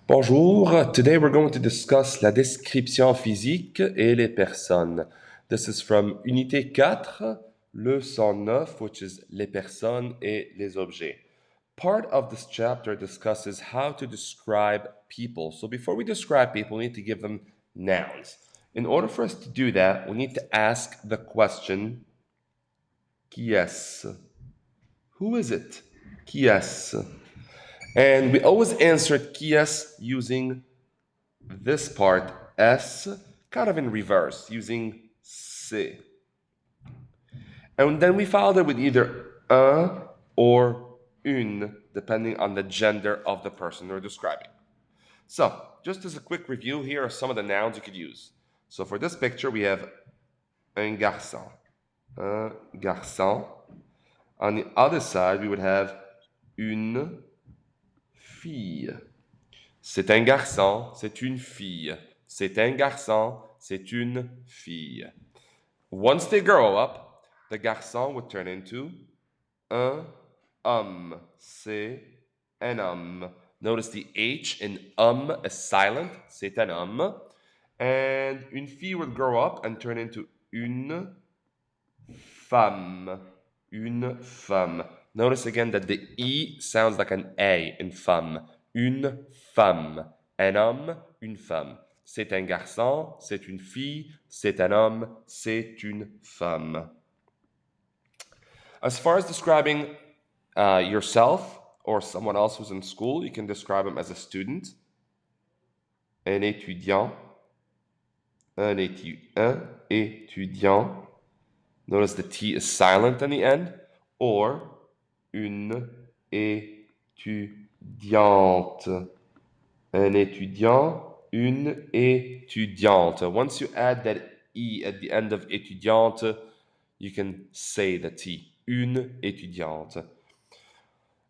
Bonjour, today we're going to discuss la description physique et les personnes. This is from Unité 4, leçon 9, which is les personnes et les objets. Part of this chapter discusses how to describe people. So before we describe people, we need to give them nouns. In order for us to do that, we need to ask the question, qui est-ce? Who is it? Qui est-ce? And we always answered qui est-ce using this part, S, kind of in reverse, using C. And then we followed it with either un or une, depending on the gender of the person we're describing. So, just as a quick review, here are some of the nouns you could use. So for this picture, we have un garçon. Un garçon. On the other side, we would have une fille. C'est un garçon, c'est une fille. C'est un garçon, c'est une fille. Once they grow up, the garçon would turn into un homme. C'est un homme. Notice the H in is silent. C'est un homme. And une fille would grow up and turn into une femme. Une femme. Notice again that the E sounds like an A in femme. Une femme. Un homme, une femme. C'est un garçon, c'est une fille, c'est un homme, c'est une femme. As far as describing yourself or someone else who's in school, you can describe them as a student, un étudiant, un étudiant. Notice the T is silent in the end. Or une étudiante. Un étudiant, une étudiante. Once you add that E at the end of étudiante, you can say the T. Une étudiante.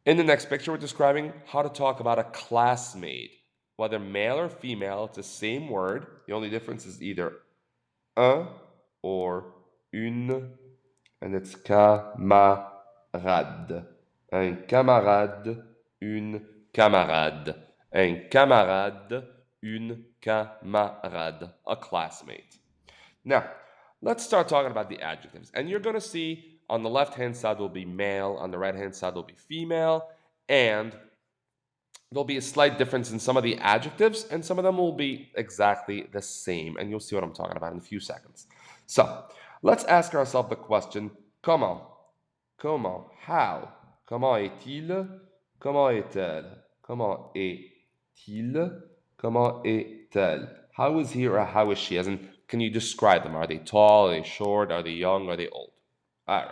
In the next picture, we're describing how to talk about a classmate. Whether male or female, it's the same word. The only difference is either un or une, and it's camarade. Un camarade, une camarade. Un camarade, une camarade. A classmate. Now, let's start talking about the adjectives. And you're going to see on the left-hand side will be male, on the right-hand side will be female, and there'll be a slight difference in some of the adjectives, and some of them will be exactly the same. And you'll see what I'm talking about in a few seconds. So, let's ask ourselves the question, comment? Comment? How? Comment est-il? Comment est-elle? Comment est-il? Comment est-elle? How is he or how is she? As in, can you describe them? Are they tall? Are they short? Are they young? Are they old? All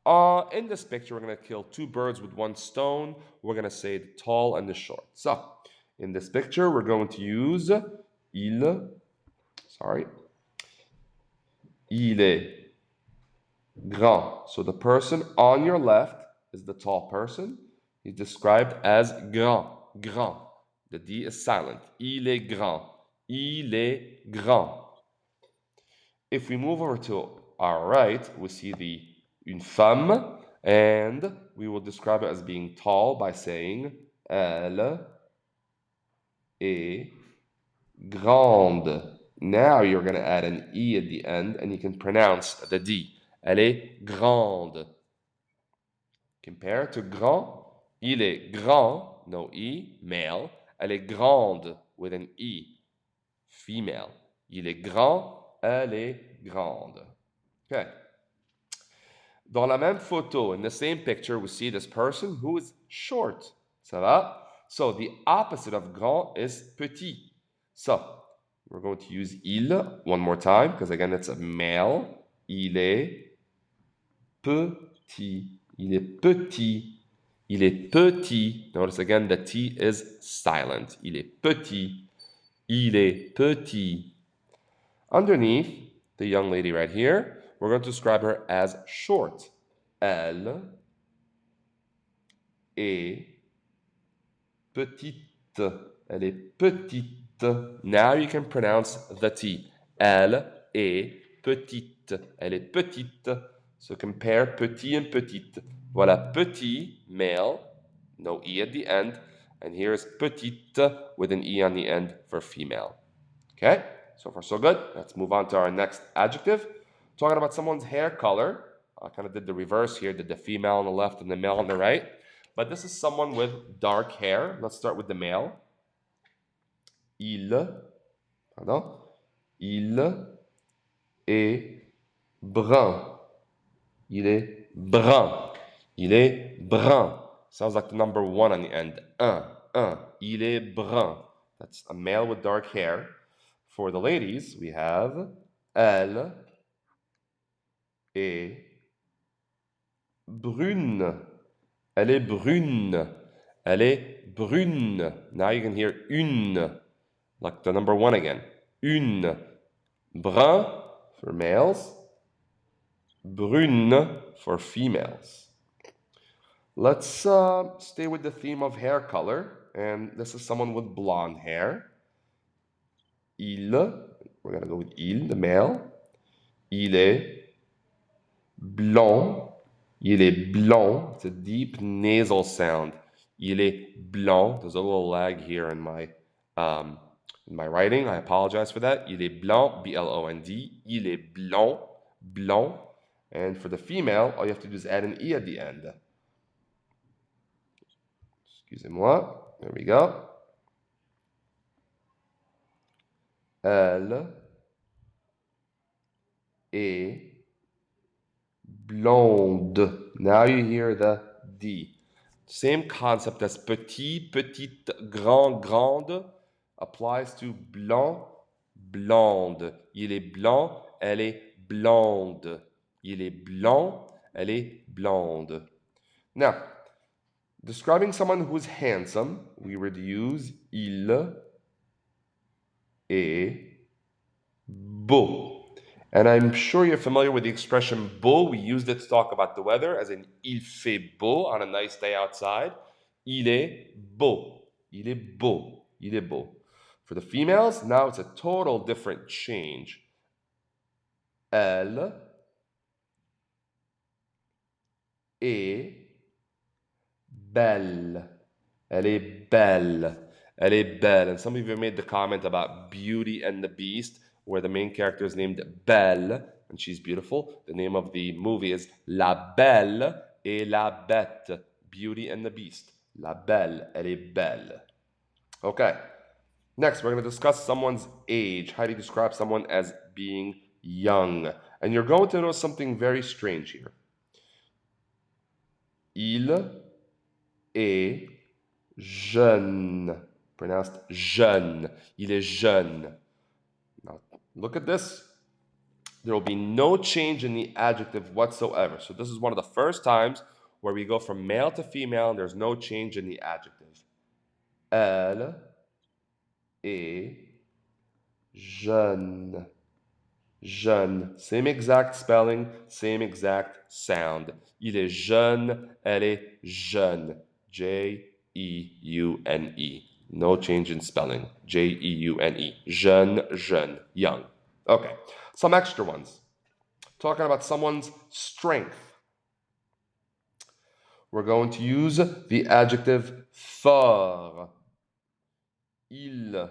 right. In this picture, we're going to kill two birds with one stone. We're going to say the tall and the short. So, in this picture, we're going to use il. Il est grand. So the person on your left is the tall person. He's described as grand. Grand. The D is silent. Il est grand. Il est grand. If we move over to our right, we see the une femme, and we will describe it as being tall by saying elle est grande. Now you're going to add an E at the end, and you can pronounce the D. Elle est grande. Compare to grand. Il est grand, no E, male. Elle est grande with an E, female. Il est grand, elle est grande. Okay. Dans la même photo, in the same picture, we see this person who is short. Ça va? So the opposite of grand is petit. So we're going to use il one more time, because again, it's a male. Il est petit. Il est petit. Il est petit. Notice again, the T is silent. Il est petit. Il est petit. Underneath, the young lady right here, we're going to describe her as short. Elle est petite. Elle est petite. Now you can pronounce the T. Elle est petite. Elle est petite. So compare petit and petite. Voilà, petit, male, no E at the end. And here's petite with an E on the end for female. Okay, so far so good. Let's move on to our next adjective. Talking about someone's hair color. I kind of did the reverse here, did the female on the left and the male on the right. But this is someone with dark hair. Let's start with the male. Pardon, il est brun. Il est brun. Il est brun. Sounds like the number one on the end. Un. Il est brun. That's a male with dark hair. For the ladies, we have elle est brune. Elle est brune. Elle est brune. Now you can hear une, like the number one again. Une. Brun for males. Brune for females. Let's stay with the theme of hair color. And this is someone with blonde hair. We're going to go with il, the male. Il est blond. Il est blond. It's a deep nasal sound. Il est blond. There's a little lag here in my writing. I apologize for that. Il est blond, B-L-O-N-D. Il est blond, blond. And for the female, all you have to do is add an E at the end. Excusez-moi. There we go. Elle est blonde. Now you hear the D. Same concept as petit, petite, grand, grande applies to blond, blonde. Il est blanc, elle est blonde. Il est blond, elle est blonde. Now, describing someone who's handsome, we would use il est beau. And I'm sure you're familiar with the expression beau. We used it to talk about the weather, as in il fait beau on a nice day outside. Il est beau. Il est beau. Il est beau. For the females, now it's a total different change. Elle est belle. Elle est belle. Elle est belle. And some of you made the comment about Beauty and the Beast, where the main character is named Belle, and she's beautiful. The name of the movie is La Belle et la Bête. Beauty and the Beast. La Belle, elle est belle. Okay. Next, we're going to discuss someone's age. How do you describe someone as being young? And you're going to notice something very strange here. Il est jeune. Pronounced jeune. Il est jeune. Now, look at this. There will be no change in the adjective whatsoever. So this is one of the first times where we go from male to female and there's no change in the adjective. Elle est jeune. Jeune. Same exact spelling, same exact sound. Il est jeune, elle est jeune. J-E-U-N-E. No change in spelling. J-E-U-N-E. Jeune, jeune, young. Okay, some extra ones. Talking about someone's strength. We're going to use the adjective fort. Il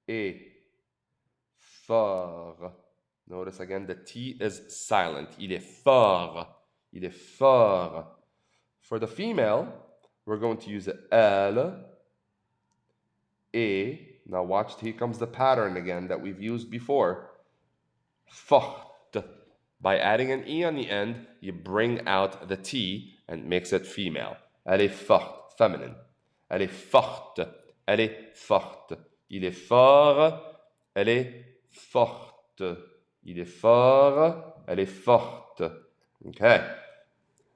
est fort. Notice again, the T is silent. Il est fort. Il est fort. For the female, we're going to use elle est. Now watch, here comes the pattern again that we've used before. Forte. By adding an E on the end, you bring out the T and makes it female. Elle est forte, feminine. Elle est forte. Elle est forte. Il est fort. Elle est forte. Il est fort. Elle est forte. Okay.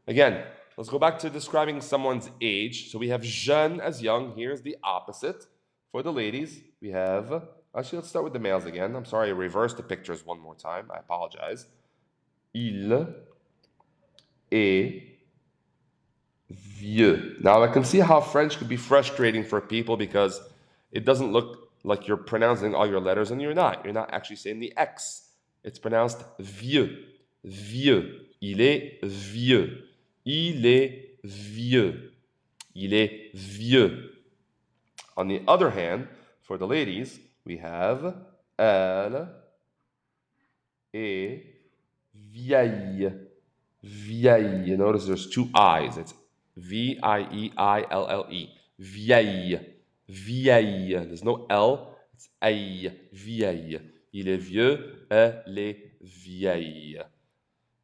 Again, let's go back to describing someone's age. So we have jeune as young. Here's the opposite. For the ladies, we have... Actually, let's start with the males again. I'm sorry, I reversed the pictures one more time. I apologize. Il est vieux. Now, I can see how French could be frustrating for people because it doesn't look like you're pronouncing all your letters, and you're not. You're not actually saying the X. It's pronounced vieux. Vieux. Il est vieux. Il est vieux. Il est vieux. On the other hand, for the ladies, we have elle est vieille. Vieille. Notice there's two I's. It's Vieille. Vieille. Vieille. There's no L. It's aïe. Vieille. Il est vieux, elle est vieille.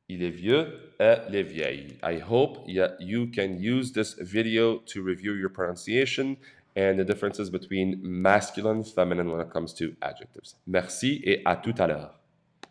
Il est vieux, elle est vieille. I hope you can use this video to review your pronunciation and the differences between masculine and feminine when it comes to adjectives. Merci et à tout à l'heure.